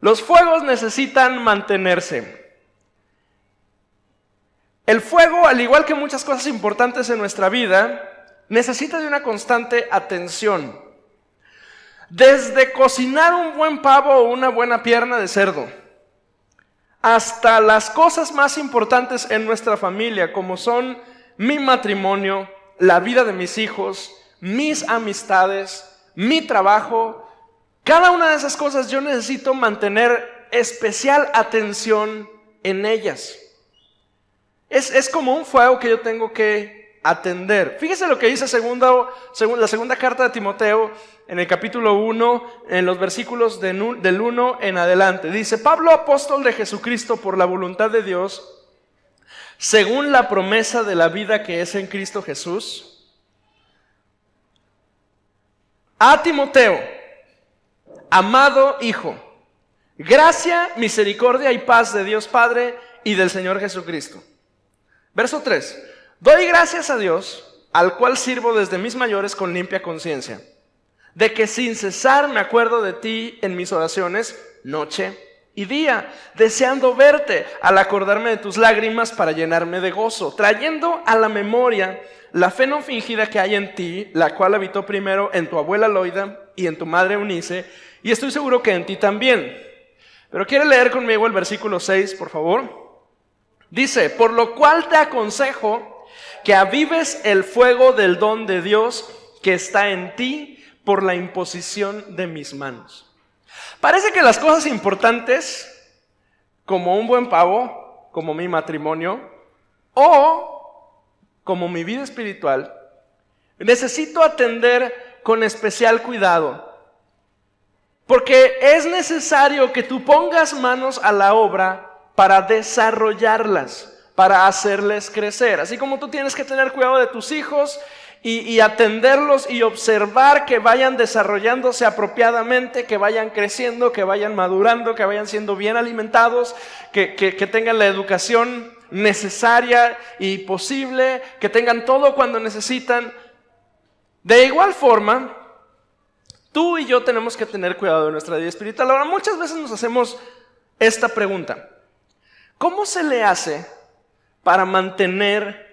Los fuegos necesitan mantenerse. El fuego, al igual que muchas cosas importantes en nuestra vida, necesita de una constante atención. Desde cocinar un buen pavo o una buena pierna de cerdo, hasta las cosas más importantes en nuestra familia, como son mi matrimonio, la vida de mis hijos, mis amistades, mi trabajo. Cada una de esas cosas yo necesito mantener especial atención en ellas. Es como un fuego que yo tengo que atender. Fíjese lo que dice la segunda carta de Timoteo, en el capítulo 1, en los versículos del 1 en adelante. Dice: Pablo, apóstol de Jesucristo por la voluntad de Dios, según la promesa de la vida que es en Cristo Jesús, a Timoteo, amado hijo, gracia, misericordia y paz de Dios Padre y del Señor Jesucristo. Verso 3. Doy gracias a Dios, al cual sirvo desde mis mayores con limpia conciencia, de que sin cesar me acuerdo de ti en mis oraciones, noche y día, deseando verte, al acordarme de tus lágrimas para llenarme de gozo, trayendo a la memoria la fe no fingida que hay en ti, la cual habitó primero en tu abuela Loida y en tu madre Eunice, y estoy seguro que en ti también. Pero ¿quiere leer conmigo el versículo 6, por favor? Dice: por lo cual te aconsejo que avives el fuego del don de Dios que está en ti por la imposición de mis manos. Parece que las cosas importantes, como un buen pavo, como mi matrimonio, o como mi vida espiritual, necesito atender con especial cuidado. Porque es necesario que tú pongas manos a la obra para desarrollarlas, para hacerles crecer. Así como tú tienes que tener cuidado de tus hijos y atenderlos y observar que vayan desarrollándose apropiadamente, que vayan creciendo, que vayan madurando, que vayan siendo bien alimentados, que tengan la educación necesaria y posible, que tengan todo cuando necesitan. De igual forma, tú y yo tenemos que tener cuidado de nuestra vida espiritual. Ahora, muchas veces nos hacemos esta pregunta: ¿cómo se le hace para mantener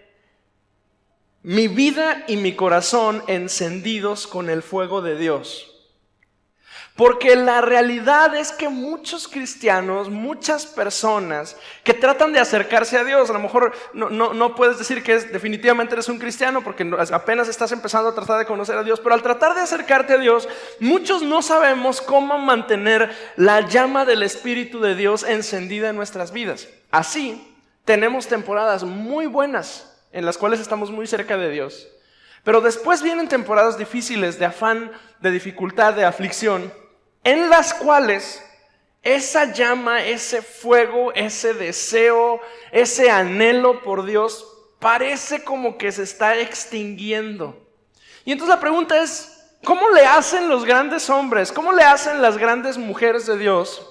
mi vida y mi corazón encendidos con el fuego de Dios? Porque la realidad es que muchos cristianos, muchas personas que tratan de acercarse a Dios, a lo mejor no puedes decir que definitivamente eres un cristiano porque apenas estás empezando a tratar de conocer a Dios, pero al tratar de acercarte a Dios, muchos no sabemos cómo mantener la llama del Espíritu de Dios encendida en nuestras vidas. Así, tenemos temporadas muy buenas en las cuales estamos muy cerca de Dios, pero después vienen temporadas difíciles, de afán, de dificultad, de aflicción, en las cuales esa llama, ese fuego, ese deseo, ese anhelo por Dios parece como que se está extinguiendo. Y entonces la pregunta es: ¿cómo le hacen los grandes hombres? ¿Cómo le hacen las grandes mujeres de Dios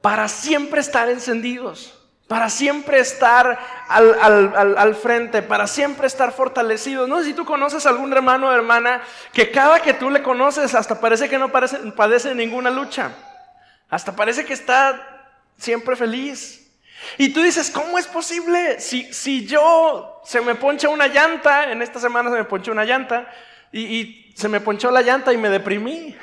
para siempre estar encendidos? Para siempre estar al frente, para siempre estar fortalecidos. No sé si tú conoces a algún hermano o hermana que cada que tú le conoces hasta parece que no padece ninguna lucha. Hasta parece que está siempre feliz. Y tú dices: ¿cómo es posible? Si se me poncha una llanta, en esta semana se me ponchó una llanta, y se me ponchó la llanta y me deprimí.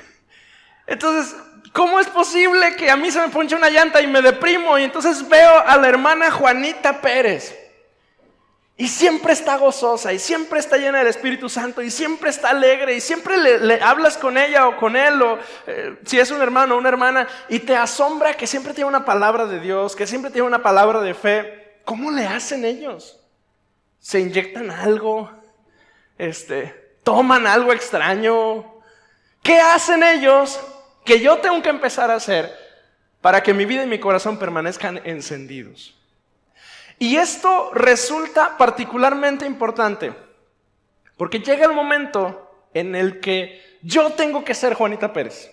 Entonces, ¿cómo es posible que a mí se me ponche una llanta y me deprimo? Y entonces veo a la hermana Juanita Pérez y siempre está gozosa y siempre está llena del Espíritu Santo y siempre está alegre y siempre le hablas con ella o con él o si es un hermano o una hermana y te asombra que siempre tiene una palabra de Dios, que siempre tiene una palabra de fe. ¿Cómo le hacen ellos? ¿Se inyectan algo? ¿Toman algo extraño? ¿Qué hacen ellos que yo tengo que empezar a hacer para que mi vida y mi corazón permanezcan encendidos? Y esto resulta particularmente importante porque llega el momento en el que yo tengo que ser Juanita Pérez.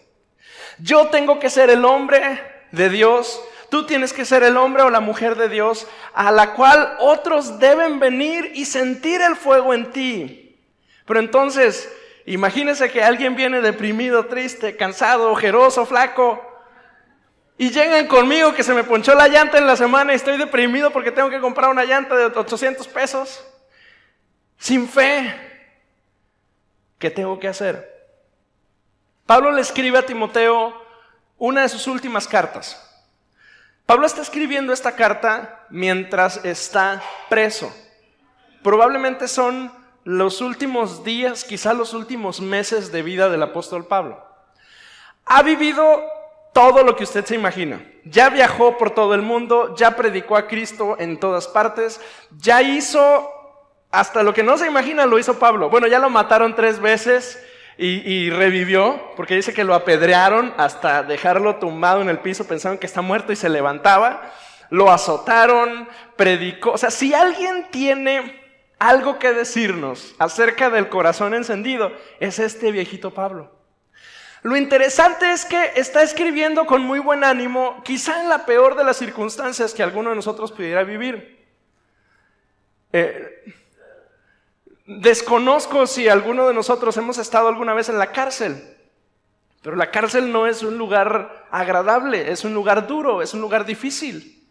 Yo tengo que ser el hombre de Dios. Tú tienes que ser el hombre o la mujer de Dios a la cual otros deben venir y sentir el fuego en ti. Pero entonces, imagínese que alguien viene deprimido, triste, cansado, ojeroso, flaco, Y llegan conmigo que se me ponchó la llanta en la semana y estoy deprimido porque tengo que comprar una llanta de 800 pesos. Sin fe. ¿Qué tengo que hacer? Pablo le escribe a Timoteo una de sus últimas cartas. Pablo está escribiendo esta carta mientras está preso. Probablemente son los últimos días, quizá los últimos meses de vida del apóstol Pablo. Ha vivido todo lo que usted se imagina. Ya viajó por todo el mundo, ya predicó a Cristo en todas partes, ya hizo hasta lo que no se imagina, lo hizo Pablo. Bueno, ya lo mataron 3 veces y revivió, porque dice que lo apedrearon hasta dejarlo tumbado en el piso, pensaron que está muerto y se levantaba. Lo azotaron, predicó. O sea, si alguien tiene algo que decirnos acerca del corazón encendido, es este viejito Pablo. Lo interesante es que está escribiendo con muy buen ánimo, quizá en la peor de las circunstancias que alguno de nosotros pudiera vivir. Desconozco si alguno de nosotros hemos estado alguna vez en la cárcel, pero la cárcel no es un lugar agradable, es un lugar duro, es un lugar difícil.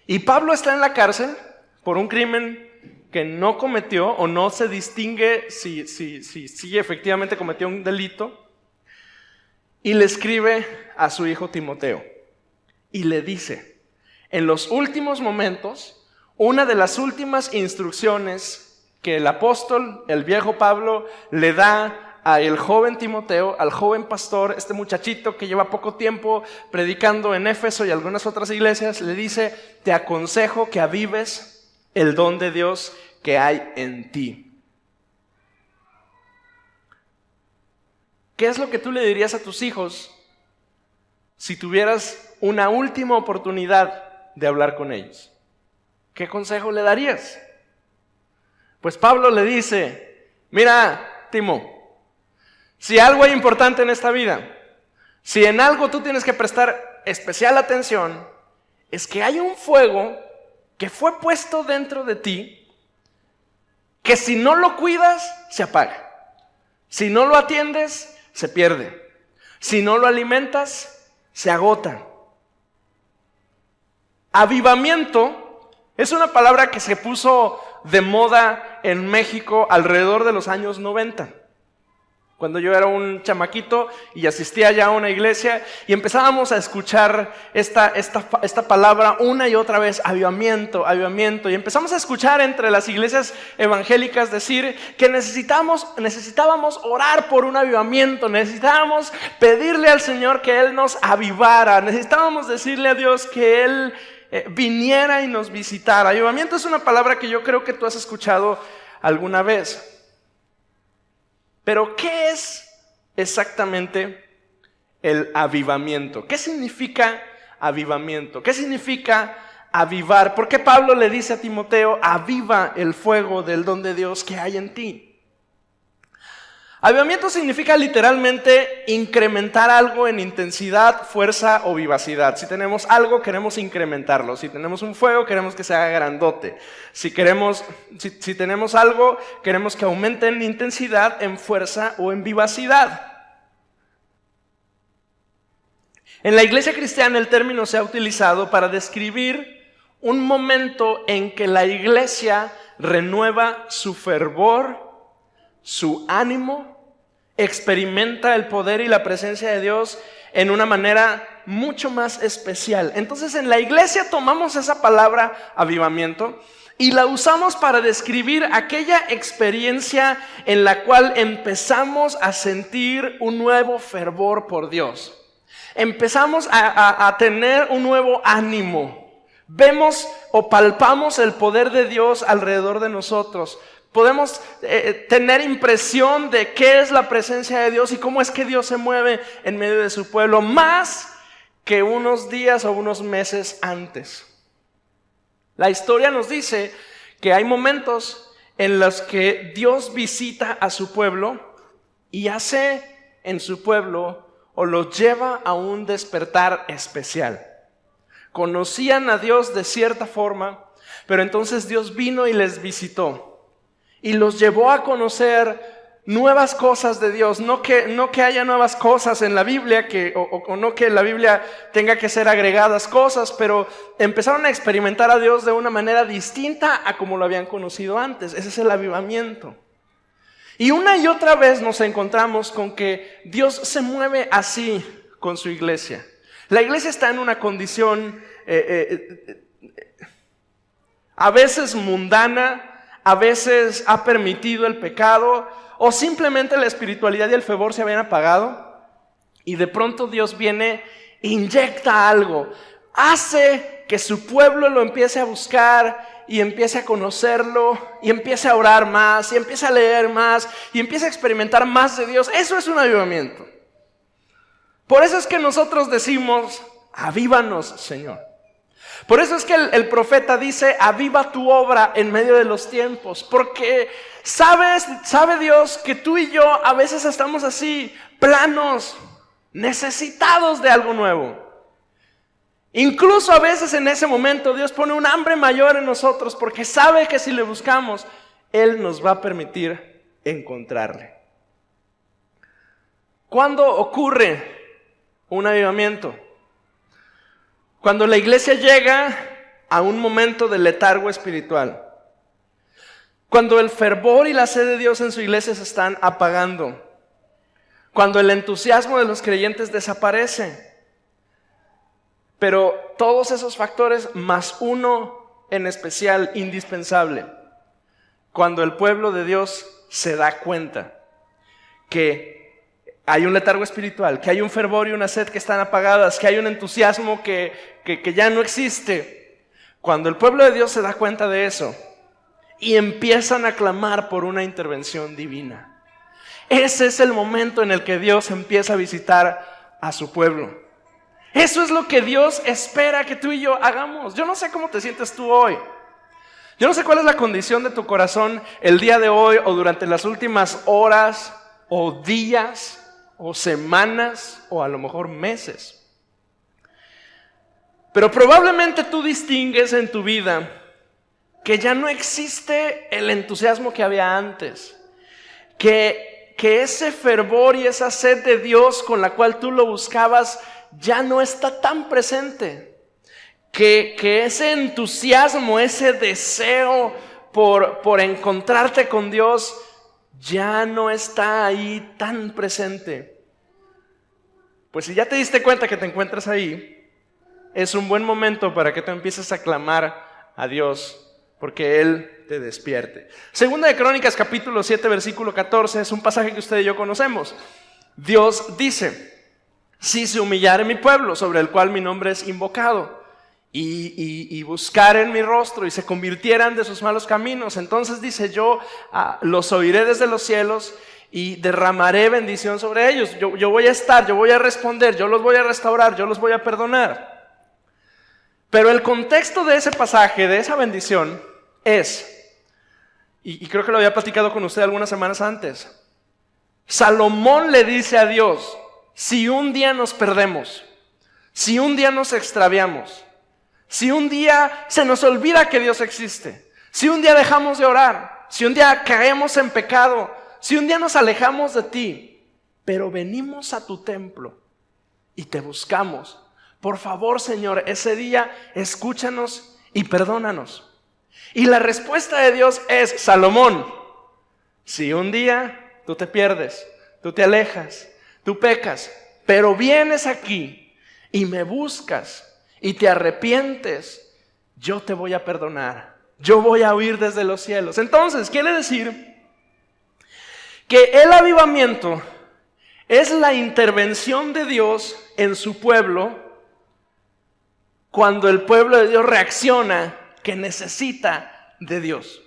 Y Pablo está en la cárcel por un crimen que no cometió o no se distingue si efectivamente cometió un delito. Y le escribe a su hijo Timoteo y le dice, en los últimos momentos, una de las últimas instrucciones que el apóstol, el viejo Pablo, le da al joven Timoteo, al joven pastor, este muchachito que lleva poco tiempo predicando en Éfeso y algunas otras iglesias, le dice, te aconsejo que avives el don de Dios que hay en ti. ¿Qué es lo que tú le dirías a tus hijos si tuvieras una última oportunidad de hablar con ellos? ¿Qué consejo le darías? Pues Pablo le dice, mira, Timo, si algo hay importante en esta vida, si en algo tú tienes que prestar especial atención, es que hay un fuego que fue puesto dentro de ti, que si no lo cuidas, se apaga. Si no lo atiendes, se pierde. Si no lo alimentas, se agota. Avivamiento es una palabra que se puso de moda en México alrededor de los años 90. Cuando yo era un chamaquito y asistía ya a una iglesia y empezábamos a escuchar esta palabra una y otra vez, avivamiento, avivamiento. Y empezamos a escuchar entre las iglesias evangélicas decir que necesitábamos orar por un avivamiento, necesitábamos pedirle al Señor que Él nos avivara, necesitábamos decirle a Dios que Él viniera y nos visitara. Avivamiento es una palabra que yo creo que tú has escuchado alguna vez. Pero, ¿qué es exactamente el avivamiento? ¿Qué significa avivamiento? ¿Qué significa avivar? ¿Por qué Pablo le dice a Timoteo, aviva el fuego del don de Dios que hay en ti? Avivamiento significa literalmente incrementar algo en intensidad, fuerza o vivacidad. Si tenemos algo, queremos incrementarlo. Si tenemos un fuego, queremos que se haga grandote. Si tenemos algo, queremos que aumente en intensidad, en fuerza o en vivacidad. En la iglesia cristiana el término se ha utilizado para describir un momento en que la iglesia renueva su fervor, su ánimo, experimenta el poder y la presencia de Dios en una manera mucho más especial. Entonces en la iglesia tomamos esa palabra avivamiento y la usamos para describir aquella experiencia en la cual empezamos a sentir un nuevo fervor por Dios. Empezamos a tener un nuevo ánimo. Vemos o palpamos el poder de Dios alrededor de nosotros. Podemos tener impresión de qué es la presencia de Dios y cómo es que Dios se mueve en medio de su pueblo, más que unos días o unos meses antes. La historia nos dice que hay momentos en los que Dios visita a su pueblo y hace en su pueblo o los lleva a un despertar especial. Conocían a Dios de cierta forma, pero entonces Dios vino y les visitó. Y los llevó a conocer nuevas cosas de Dios, no que haya nuevas cosas en la Biblia, o no que la Biblia tenga que ser agregadas cosas, pero empezaron a experimentar a Dios de una manera distinta a como lo habían conocido antes. Ese es el avivamiento. Y una y otra vez nos encontramos con que Dios se mueve así con su iglesia. La iglesia está en una condición a veces mundana, a veces ha permitido el pecado, o simplemente la espiritualidad y el fervor se habían apagado, y de pronto Dios viene, inyecta algo, hace que su pueblo lo empiece a buscar y empiece a conocerlo, y empiece a orar más, y empiece a leer más, y empiece a experimentar más de Dios. Eso es un avivamiento. Por eso es que nosotros decimos: avívanos, Señor. Por eso es que el profeta dice: aviva tu obra en medio de los tiempos, porque sabe Dios que tú y yo a veces estamos así, planos, necesitados de algo nuevo. Incluso a veces en ese momento Dios pone un hambre mayor en nosotros, porque sabe que si le buscamos, Él nos va a permitir encontrarle. ¿Cuándo ocurre un avivamiento? Cuando la iglesia llega a un momento de letargo espiritual. Cuando el fervor y la sed de Dios en su iglesia se están apagando. Cuando el entusiasmo de los creyentes desaparece. Pero todos esos factores, más uno en especial indispensable. Cuando el pueblo de Dios se da cuenta que hay un letargo espiritual, que hay un fervor y una sed que están apagadas, que hay un entusiasmo que ya no existe. Cuando el pueblo de Dios se da cuenta de eso y empiezan a clamar por una intervención divina, ese es el momento en el que Dios empieza a visitar a su pueblo. Eso es lo que Dios espera que tú y yo hagamos. Yo no sé cómo te sientes tú hoy. Yo no sé cuál es la condición de tu corazón el día de hoy, o durante las últimas horas o días o semanas, o a lo mejor meses. Pero probablemente tú distingues en tu vida que ya no existe el entusiasmo que había antes, que ese fervor y esa sed de Dios con la cual tú lo buscabas ya no está tan presente, que ese entusiasmo, ese deseo por encontrarte con Dios ya no está ahí tan presente. Pues si ya te diste cuenta que te encuentras ahí, es un buen momento para que tú empieces a clamar a Dios, porque Él te despierte. Segunda de Crónicas capítulo 7 versículo 14 es un pasaje que usted y yo conocemos. Dios dice: si se humillare mi pueblo, sobre el cual mi nombre es invocado, y buscaren mi rostro y se convirtieran de sus malos caminos, entonces dice: yo los oiré desde los cielos y derramaré bendición sobre ellos. Yo voy a estar, yo voy a responder, yo los voy a restaurar, yo los voy a perdonar. Pero el contexto de ese pasaje, de esa bendición, es, y creo que lo había platicado con usted algunas semanas antes, Salomón le dice a Dios: si un día nos perdemos, si un día nos extraviamos, si un día se nos olvida que Dios existe, si un día dejamos de orar, si un día caemos en pecado, si un día nos alejamos de ti, pero venimos a tu templo y te buscamos, por favor, Señor, ese día escúchanos y perdónanos. Y la respuesta de Dios es: Salomón, si un día tú te pierdes, tú te alejas, tú pecas, pero vienes aquí y me buscas y te arrepientes, yo te voy a perdonar, yo voy a oír desde los cielos. Entonces, quiere decir que el avivamiento es la intervención de Dios en su pueblo cuando el pueblo de Dios reacciona que necesita de Dios.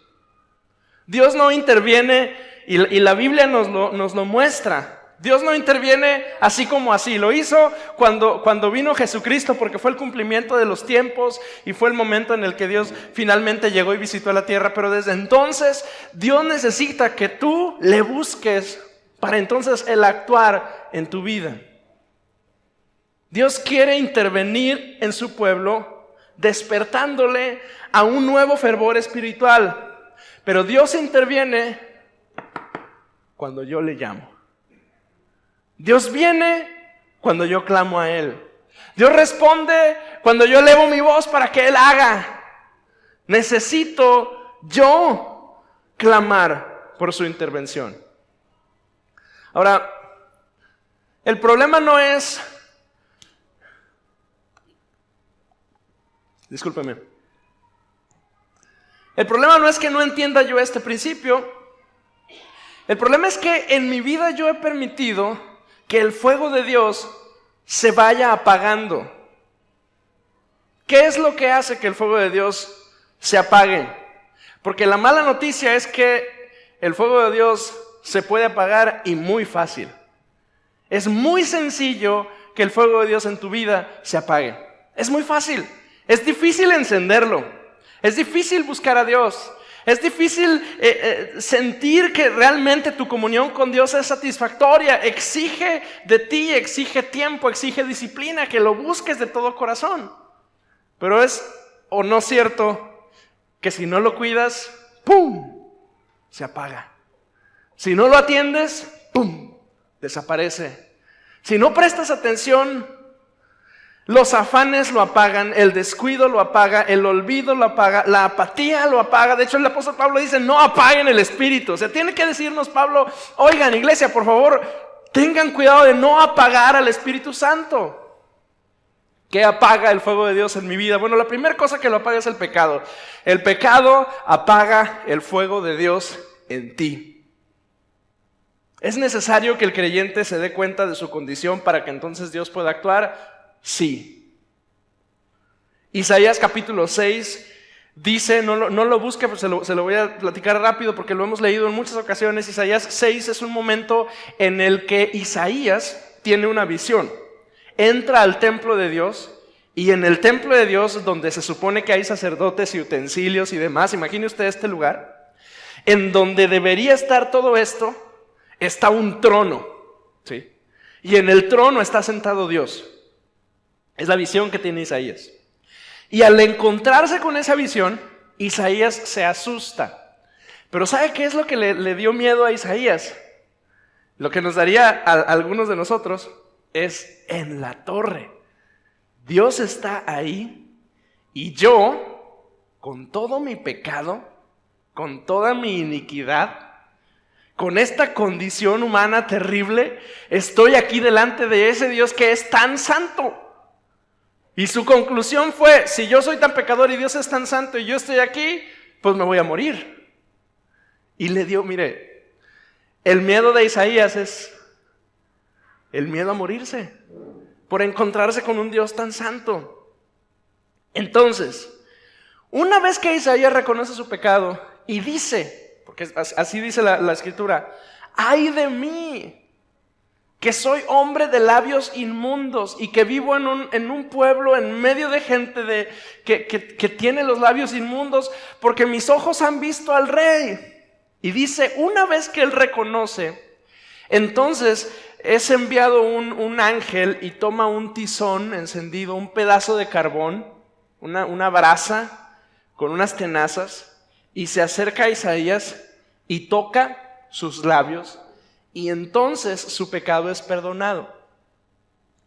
Dios no interviene, y la Biblia nos lo muestra. Dios no interviene así como así. Lo hizo cuando vino Jesucristo, porque fue el cumplimiento de los tiempos y fue el momento en el que Dios finalmente llegó y visitó la tierra. Pero desde entonces Dios necesita que tú le busques para entonces Él actuar en tu vida. Dios quiere intervenir en su pueblo, despertándole a un nuevo fervor espiritual. Pero Dios interviene cuando yo le llamo. Dios viene cuando yo clamo a Él. Dios responde cuando yo elevo mi voz para que Él haga. Necesito yo clamar por su intervención. Ahora, el problema no es... Discúlpeme. El problema no es que no entienda yo este principio. El problema es que en mi vida yo he permitido que el fuego de Dios se vaya apagando. ¿Qué es lo que hace que el fuego de Dios se apague? Porque la mala noticia es que el fuego de Dios se puede apagar y muy fácil. Es muy sencillo que el fuego de Dios en tu vida se apague. Es muy fácil. Es difícil encenderlo. Es difícil buscar a Dios. Es difícil sentir que realmente tu comunión con Dios es satisfactoria. Exige de ti, exige tiempo, exige disciplina, que lo busques de todo corazón. Pero es o no cierto que si no lo cuidas, ¡pum!, se apaga. Si no lo atiendes, ¡pum!, desaparece. Si no prestas atención, los afanes lo apagan, el descuido lo apaga, el olvido lo apaga, la apatía lo apaga. De hecho, el apóstol Pablo dice, no apaguen el espíritu. O sea, tiene que decirnos Pablo, oigan, iglesia, por favor, tengan cuidado de no apagar al Espíritu Santo. ¿Qué apaga el fuego de Dios en mi vida? Bueno, la primera cosa que lo apaga es el pecado. El pecado apaga el fuego de Dios en ti. ¿Es necesario que el creyente se dé cuenta de su condición para que entonces Dios pueda actuar? Sí. Isaías capítulo 6 dice, no lo busque, pues se lo voy a platicar rápido porque lo hemos leído en muchas ocasiones. Isaías 6 es un momento en el que Isaías tiene una visión. Entra al templo de Dios y en el templo de Dios, donde se supone que hay sacerdotes y utensilios y demás, imagine usted este lugar, en donde debería estar todo esto, está un trono, ¿sí? Y en el trono está sentado Dios. Es la visión que tiene Isaías. Y al encontrarse con esa visión, Isaías se asusta. Pero ¿sabe qué es lo que le dio miedo a Isaías? Lo que nos daría a algunos de nosotros es en la torre. Dios está ahí y yo, con todo mi pecado, con toda mi iniquidad, con esta condición humana terrible, estoy aquí delante de ese Dios que es tan santo. Y su conclusión fue, si yo soy tan pecador y Dios es tan santo y yo estoy aquí, pues me voy a morir. Y le dio, mire, el miedo de Isaías es el miedo a morirse por encontrarse con un Dios tan santo. Entonces, una vez que Isaías reconoce su pecado y dice, porque así dice la escritura, ¡ay de mí! Que soy hombre de labios inmundos y que vivo en un pueblo en medio de gente que tiene los labios inmundos, porque mis ojos han visto al Rey. Y dice, una vez que él reconoce, entonces es enviado un ángel y toma un tizón encendido, un pedazo de carbón, una brasa con unas tenazas, y se acerca a Isaías y toca sus labios, y entonces su pecado es perdonado.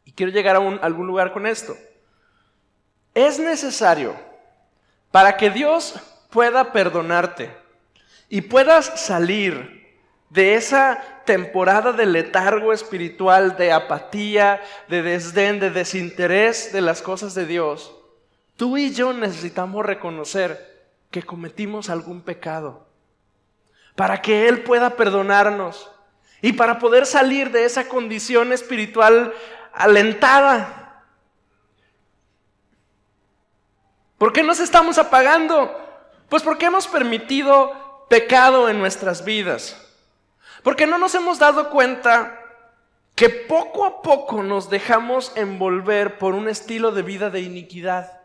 Y quiero llegar a algún lugar con esto. Es necesario, para que Dios pueda perdonarte y puedas salir de esa temporada de letargo espiritual, de apatía, de desdén, de desinterés de las cosas de Dios, tú y yo necesitamos reconocer que cometimos algún pecado para que Él pueda perdonarnos y para poder salir de esa condición espiritual alentada. ¿Por qué nos estamos apagando? Pues porque hemos permitido pecado en nuestras vidas. Porque no nos hemos dado cuenta que poco a poco nos dejamos envolver por un estilo de vida de iniquidad.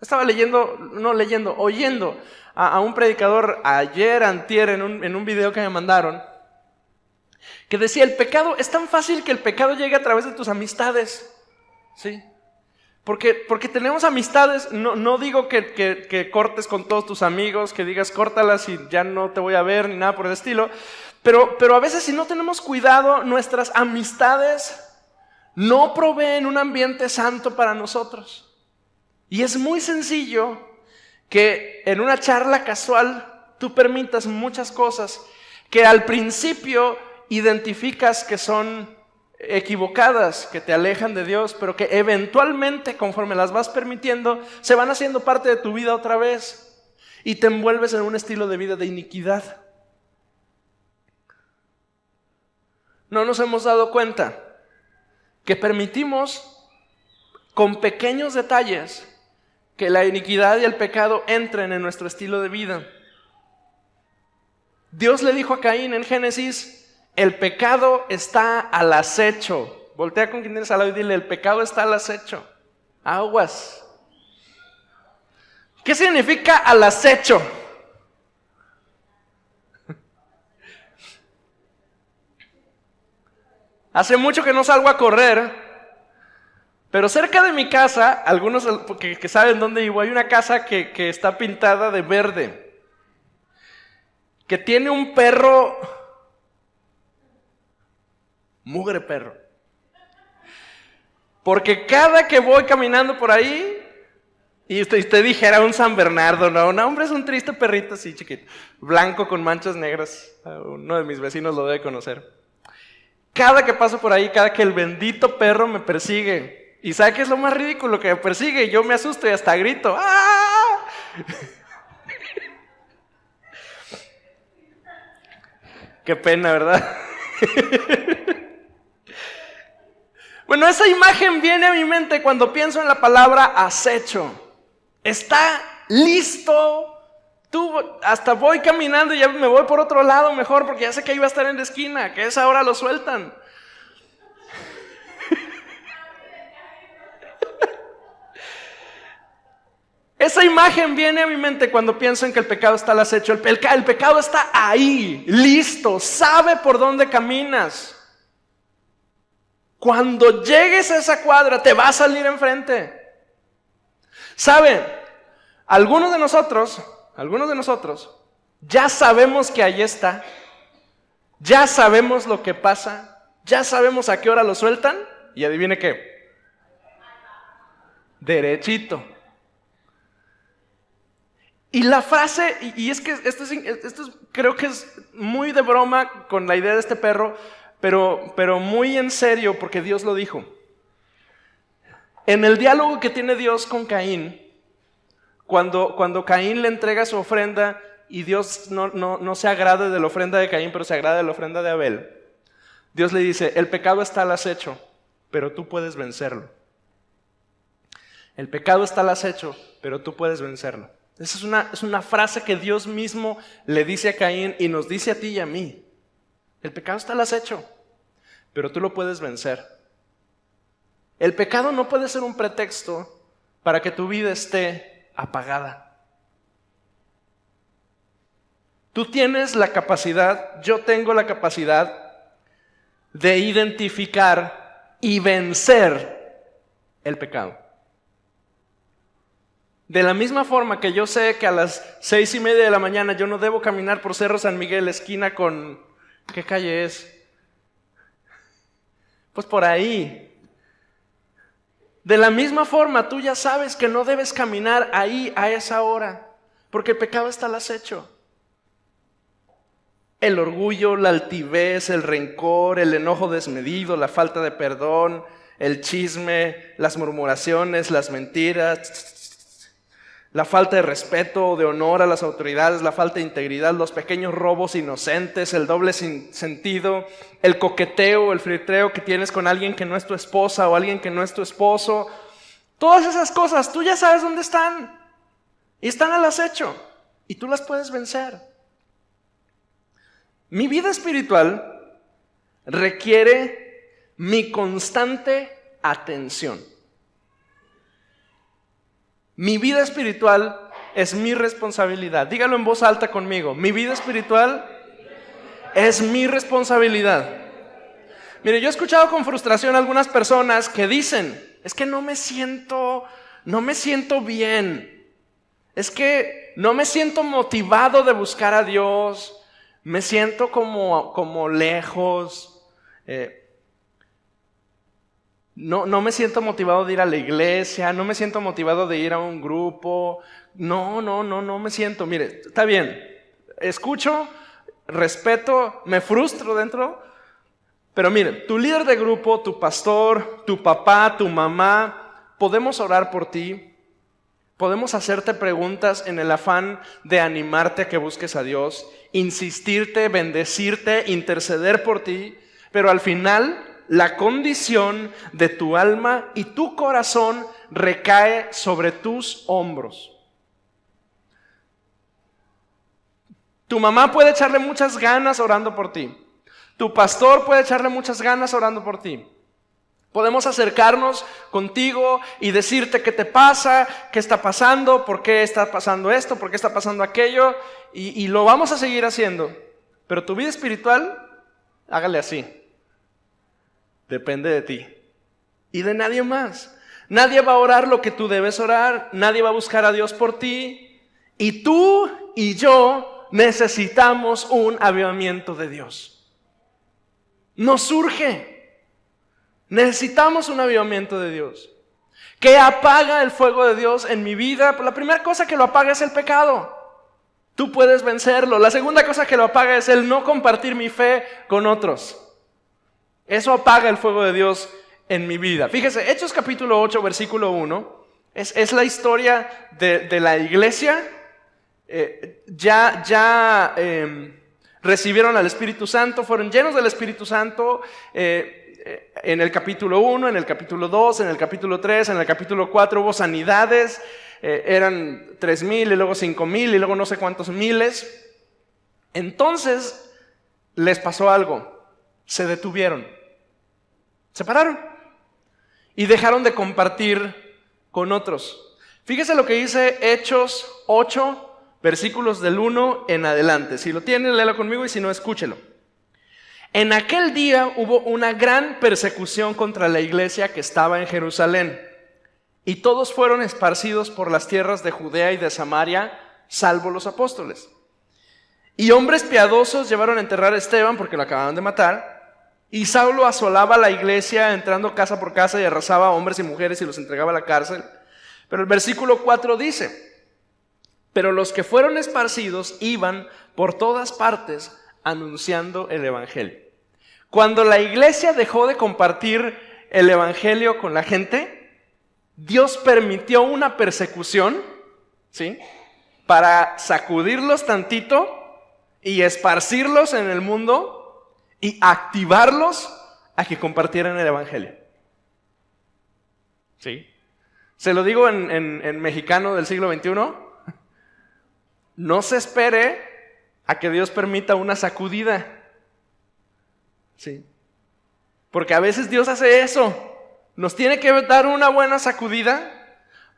Estaba oyendo a un predicador ayer, antier, en un video que me mandaron, que decía, el pecado, es tan fácil que el pecado llegue a través de tus amistades, ¿sí? Porque tenemos amistades, no digo que cortes con todos tus amigos, que digas córtalas y ya no te voy a ver, ni nada por el estilo, Pero a veces si no tenemos cuidado, nuestras amistades no proveen un ambiente santo para nosotros. Y es muy sencillo que en una charla casual tú permitas muchas cosas que al principio identificas que son equivocadas, que te alejan de Dios, pero que eventualmente, conforme las vas permitiendo, se van haciendo parte de tu vida otra vez y te envuelves en un estilo de vida de iniquidad. No nos hemos dado cuenta que permitimos con pequeños detalles que la iniquidad y el pecado entren en nuestro estilo de vida. Dios le dijo a Caín en Génesis: el pecado está al acecho. Voltea con quien tienes al lado y dile: el pecado está al acecho. Aguas. ¿Qué significa al acecho? Hace mucho que no salgo a correr, pero cerca de mi casa, algunos que saben dónde vivo, hay una casa que está pintada de verde, que tiene un perro, mugre perro, porque cada que voy caminando por ahí, y usted dijera un San Bernardo, no, hombre, es un triste perrito así chiquito, blanco con manchas negras, uno de mis vecinos lo debe conocer. Cada que paso por ahí, cada que el bendito perro me persigue, y ¿sabe qué es lo más ridículo? Que me persigue y yo me asusto y hasta grito. ¡Ah! Qué pena, ¿verdad? Bueno, esa imagen viene a mi mente cuando pienso en la palabra acecho. Está listo. Hasta voy caminando y ya me voy por otro lado mejor, porque ya sé que iba a estar en la esquina, que a esa hora lo sueltan. Esa imagen viene a mi mente cuando pienso en que el pecado está al acecho. El pecado está ahí, listo, sabe por dónde caminas. Cuando llegues a esa cuadra te va a salir enfrente. ¿Sabe? Algunos de nosotros ya sabemos que ahí está, ya sabemos lo que pasa, ya sabemos a qué hora lo sueltan, y adivine qué, derechito. Y la frase, y es que esto creo que es muy de broma con la idea de este perro, pero muy en serio, porque Dios lo dijo. En el diálogo que tiene Dios con Caín, cuando Caín le entrega su ofrenda y Dios no se agrade de la ofrenda de Caín, pero se agrada de la ofrenda de Abel, Dios le dice: el pecado está al acecho, pero tú puedes vencerlo. El pecado está al acecho, pero tú puedes vencerlo. Esa es una frase que Dios mismo le dice a Caín y nos dice a ti y a mí. El pecado está al acecho, pero tú lo puedes vencer. El pecado no puede ser un pretexto para que tu vida esté apagada. Tú tienes la capacidad, yo tengo la capacidad de identificar y vencer el pecado. De la misma forma que yo sé que a las 6:30 de la mañana yo no debo caminar por Cerro San Miguel, esquina con... ¿qué calle es? Pues por ahí. De la misma forma tú ya sabes que no debes caminar ahí a esa hora, porque el pecado está al acecho. El orgullo, la altivez, el rencor, el enojo desmedido, la falta de perdón, el chisme, las murmuraciones, las mentiras, la falta de respeto, de honor a las autoridades, la falta de integridad, los pequeños robos inocentes, el doble sentido, el coqueteo, el flirteo que tienes con alguien que no es tu esposa o alguien que no es tu esposo. Todas esas cosas, tú ya sabes dónde están. Y están al acecho. Y tú las puedes vencer. Mi vida espiritual requiere mi constante atención. Mi vida espiritual es mi responsabilidad. Dígalo en voz alta conmigo. Mi vida espiritual es mi responsabilidad. Mire, yo he escuchado con frustración a algunas personas que dicen: es que no me siento bien. Es que no me siento motivado de buscar a Dios. Me siento como lejos. No me siento motivado de ir a la iglesia, no me siento motivado de ir a un grupo. No me siento. Mire, está bien, escucho, respeto, me frustro dentro, pero mire, tu líder de grupo, tu pastor, tu papá, tu mamá, podemos orar por ti, podemos hacerte preguntas en el afán de animarte a que busques a Dios, insistirte, bendecirte, interceder por ti, pero al final la condición de tu alma y tu corazón recae sobre tus hombros. Tu mamá puede echarle muchas ganas orando por ti. Tu pastor puede echarle muchas ganas orando por ti. Podemos acercarnos contigo y decirte qué te pasa, qué está pasando, por qué está pasando esto, por qué está pasando aquello, y lo vamos a seguir haciendo. Pero tu vida espiritual, hágale así. Depende de ti y de nadie más. Nadie va a orar lo que tú debes orar, nadie va a buscar a Dios por ti, y tú y yo necesitamos un avivamiento de Dios. Nos surge. Necesitamos un avivamiento de Dios. ¿Qué apaga el fuego de Dios en mi vida? Pues la primera cosa que lo apaga es el pecado. Tú puedes vencerlo. La segunda cosa que lo apaga es el no compartir mi fe con otros. Eso apaga el fuego de Dios en mi vida. Fíjese, Hechos capítulo 8, versículo 1, es la historia de la iglesia. Recibieron al Espíritu Santo, fueron llenos del Espíritu Santo en el capítulo 1, en el capítulo 2, en el capítulo 3, en el capítulo 4 hubo sanidades, eran 3,000 y luego 5,000 y luego no sé cuántos miles. Entonces les pasó algo, se detuvieron, se pararon y dejaron de compartir con otros. Fíjese lo que dice Hechos 8, versículos del 1 en adelante. Si lo tiene, léelo conmigo, y si no, escúchelo. En aquel día hubo una gran persecución contra la iglesia que estaba en Jerusalén, y todos fueron esparcidos por las tierras de Judea y de Samaria, salvo los apóstoles. Y hombres piadosos llevaron a enterrar a Esteban porque lo acababan de matar, y Saulo asolaba la iglesia entrando casa por casa y arrasaba a hombres y mujeres y los entregaba a la cárcel. Pero el versículo 4 dice: pero los que fueron esparcidos iban por todas partes anunciando el evangelio. Cuando la iglesia dejó de compartir el evangelio con la gente, Dios permitió una persecución, ¿sí?, para sacudirlos tantito y esparcirlos en el mundo y activarlos a que compartieran el evangelio. ¿Sí? Se lo digo en mexicano del siglo XXI. No se espere a que Dios permita una sacudida. Sí. Porque a veces Dios hace eso. Nos tiene que dar una buena sacudida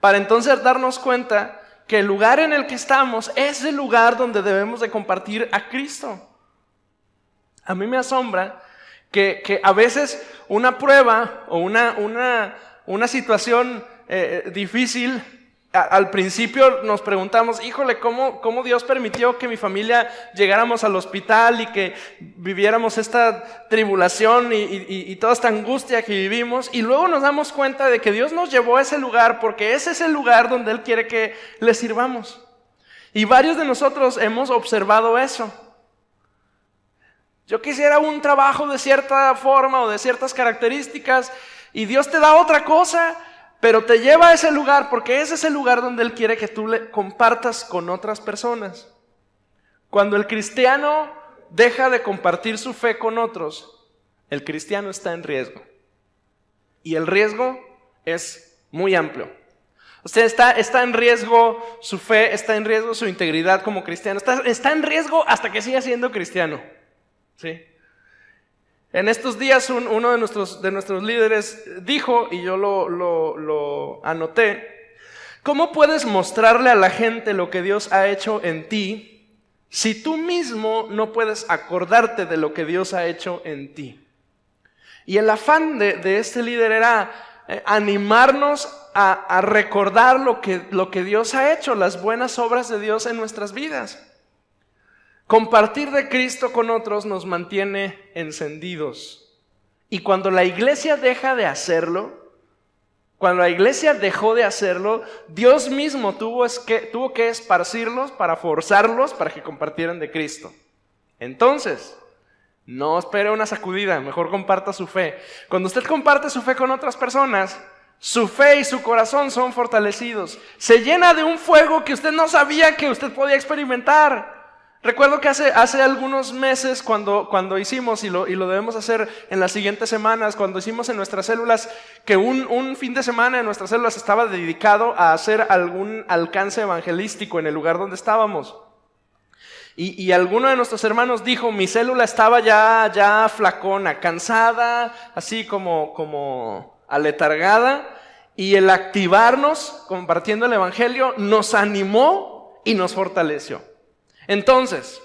para entonces darnos cuenta que el lugar en el que estamos es el lugar donde debemos de compartir a Cristo. A mí me asombra que a veces una prueba o una situación difícil, al principio nos preguntamos, híjole, ¿cómo Dios permitió que mi familia llegáramos al hospital y que viviéramos esta tribulación y toda esta angustia que vivimos? Y luego nos damos cuenta de que Dios nos llevó a ese lugar porque ese es el lugar donde Él quiere que le sirvamos. Y varios de nosotros hemos observado eso. Yo quisiera un trabajo de cierta forma o de ciertas características y Dios te da otra cosa, pero te lleva a ese lugar porque ese es el lugar donde Él quiere que tú le compartas con otras personas. Cuando el cristiano deja de compartir su fe con otros, el cristiano está en riesgo. Y el riesgo es muy amplio. Usted está en riesgo su fe, está en riesgo su integridad como cristiano, está en riesgo hasta que siga siendo cristiano. ¿Sí? En estos días uno de nuestros líderes dijo, y yo lo anoté: ¿cómo puedes mostrarle a la gente lo que Dios ha hecho en ti si tú mismo no puedes acordarte de lo que Dios ha hecho en ti? Y el afán de este líder era animarnos a recordar lo que Dios ha hecho, las buenas obras de Dios en nuestras vidas. Compartir de Cristo con otros nos mantiene encendidos. Y cuando la iglesia deja de hacerlo, cuando la iglesia dejó de hacerlo, Dios mismo tuvo que esparcirlos para forzarlos para que compartieran de Cristo. Entonces, no espere una sacudida, mejor comparta su fe. Cuando usted comparte su fe con otras personas, su fe y su corazón son fortalecidos. Se llena de un fuego que usted no sabía que usted podía experimentar. Recuerdo que hace algunos meses cuando hicimos, y lo debemos hacer en las siguientes semanas, cuando hicimos en nuestras células, que un fin de semana en nuestras células estaba dedicado a hacer algún alcance evangelístico en el lugar donde estábamos. Y alguno de nuestros hermanos dijo, mi célula estaba ya flacona, cansada, así como aletargada, y el activarnos compartiendo el evangelio nos animó y nos fortaleció. Entonces,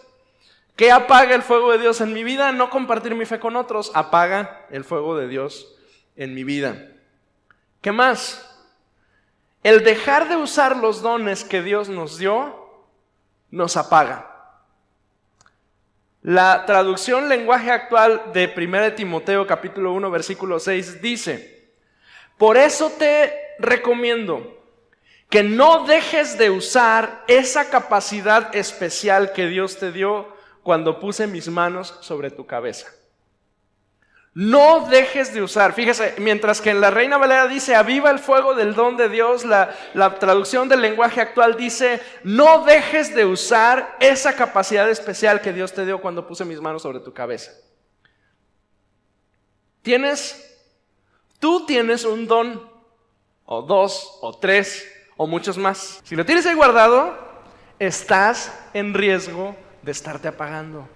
¿qué apaga el fuego de Dios en mi vida? No compartir mi fe con otros, apaga el fuego de Dios en mi vida. ¿Qué más? El dejar de usar los dones que Dios nos dio, nos apaga. La traducción lenguaje actual de 1 Timoteo capítulo 1 versículo 6 dice: por eso te recomiendo que no dejes de usar esa capacidad especial que Dios te dio cuando puse mis manos sobre tu cabeza. No dejes de usar. Fíjese, mientras que en la Reina Valera dice aviva el fuego del don de Dios, la traducción del lenguaje actual dice no dejes de usar esa capacidad especial que Dios te dio cuando puse mis manos sobre tu cabeza. Tú tienes un don, o dos, o tres, o muchos más. Si lo tienes ahí guardado, estás en riesgo de estarte apagando.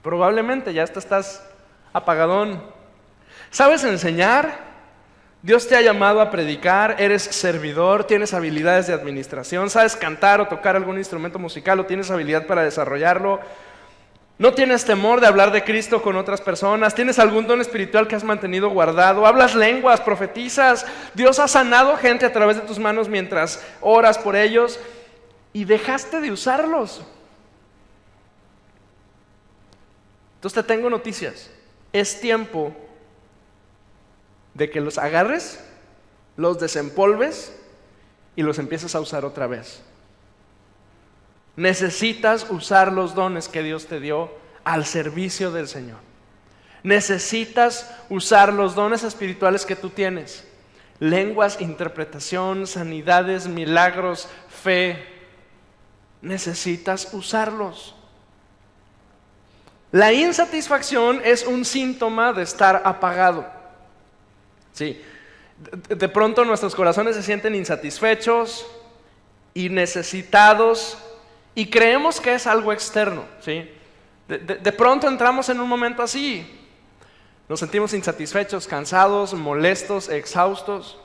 Probablemente ya estás apagadón. ¿Sabes enseñar? Dios te ha llamado a predicar, eres servidor, tienes habilidades de administración, sabes cantar o tocar algún instrumento musical o tienes habilidad para desarrollarlo. No tienes temor de hablar de Cristo con otras personas, tienes algún don espiritual que has mantenido guardado, hablas lenguas, profetizas, Dios ha sanado gente a través de tus manos mientras oras por ellos y dejaste de usarlos. Entonces te tengo noticias. Es tiempo de que los agarres, los desempolves y los empieces a usar otra vez. Necesitas usar los dones que Dios te dio al servicio del Señor. Necesitas usar los dones espirituales que tú tienes. Lenguas, interpretación, sanidades, milagros, fe. Necesitas usarlos. La insatisfacción es un síntoma de estar apagado. Sí. De pronto nuestros corazones se sienten insatisfechos y necesitados y creemos que es algo externo. ¿Sí? De pronto entramos en un momento así. Nos sentimos insatisfechos, cansados, molestos, exhaustos.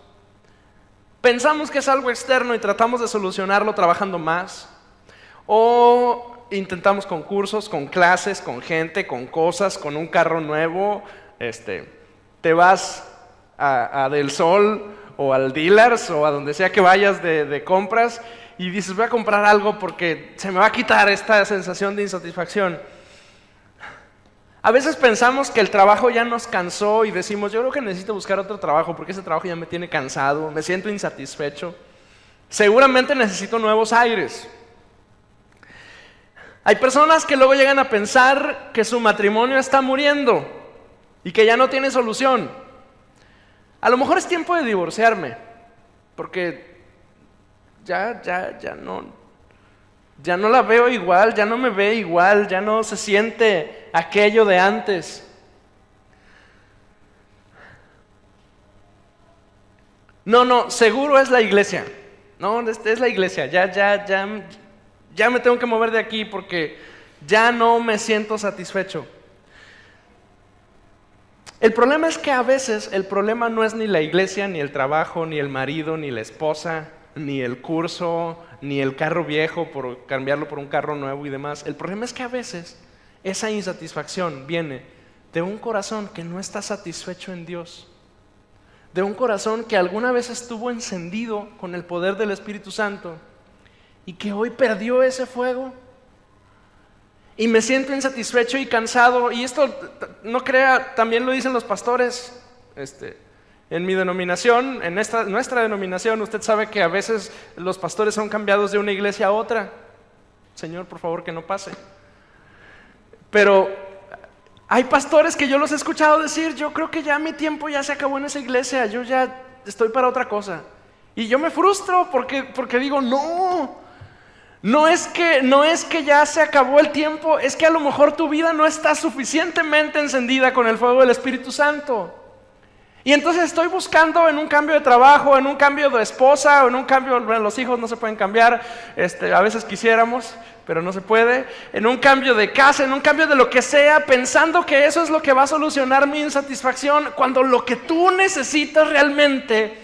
Pensamos que es algo externo y tratamos de solucionarlo trabajando más. O intentamos con cursos, con clases, con gente, con cosas, con un carro nuevo. Te vas a Del Sol o al Dealers o a donde sea que vayas de compras y dices voy a comprar algo porque se me va a quitar esta sensación de insatisfacción. A veces pensamos que el trabajo ya nos cansó y decimos yo creo que necesito buscar otro trabajo porque ese trabajo ya me tiene cansado, me siento insatisfecho. Seguramente necesito nuevos aires. Hay personas que luego llegan a pensar que su matrimonio está muriendo y que ya no tiene solución. A lo mejor es tiempo de divorciarme, porque ya no la veo igual, ya no me ve igual, ya no se siente aquello de antes. No, seguro es la iglesia. No, es la iglesia, ya me tengo que mover de aquí porque ya no me siento satisfecho. El problema es que a veces el problema no es ni la iglesia, ni el trabajo, ni el marido, ni la esposa, ni el curso, ni el carro viejo por cambiarlo por un carro nuevo y demás. El problema es que a veces esa insatisfacción viene de un corazón que no está satisfecho en Dios, de un corazón que alguna vez estuvo encendido con el poder del Espíritu Santo y que hoy perdió ese fuego y me siento insatisfecho y cansado, y esto no crea, también lo dicen los pastores, en mi denominación, en nuestra denominación, usted sabe que a veces los pastores son cambiados de una iglesia a otra. Señor, por favor, que no pase. Pero hay pastores que yo los he escuchado decir, yo creo que ya mi tiempo ya se acabó en esa iglesia, yo ya estoy para otra cosa. Y yo me frustro porque digo, no es que ya se acabó el tiempo, es que a lo mejor tu vida no está suficientemente encendida con el fuego del Espíritu Santo. Y entonces estoy buscando en un cambio de trabajo, en un cambio de esposa, o en un cambio, bueno, los hijos no se pueden cambiar, a veces quisiéramos, pero no se puede, en un cambio de casa, en un cambio de lo que sea, pensando que eso es lo que va a solucionar mi insatisfacción, cuando lo que tú necesitas realmente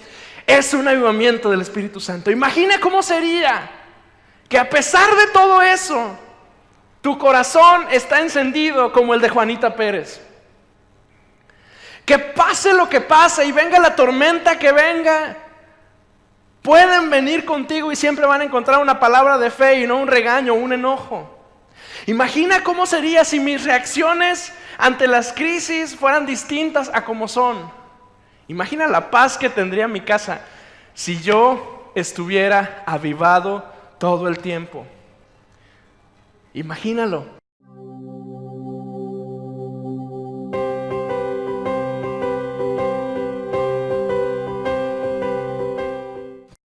es un avivamiento del Espíritu Santo. Imagina cómo sería que a pesar de todo eso, tu corazón está encendido como el de Juanita Pérez. Que pase lo que pase y venga la tormenta que venga, pueden venir contigo y siempre van a encontrar una palabra de fe y no un regaño o un enojo. Imagina cómo sería si mis reacciones ante las crisis fueran distintas a como son. Imagina la paz que tendría mi casa si yo estuviera avivado todo el tiempo. Imagínalo.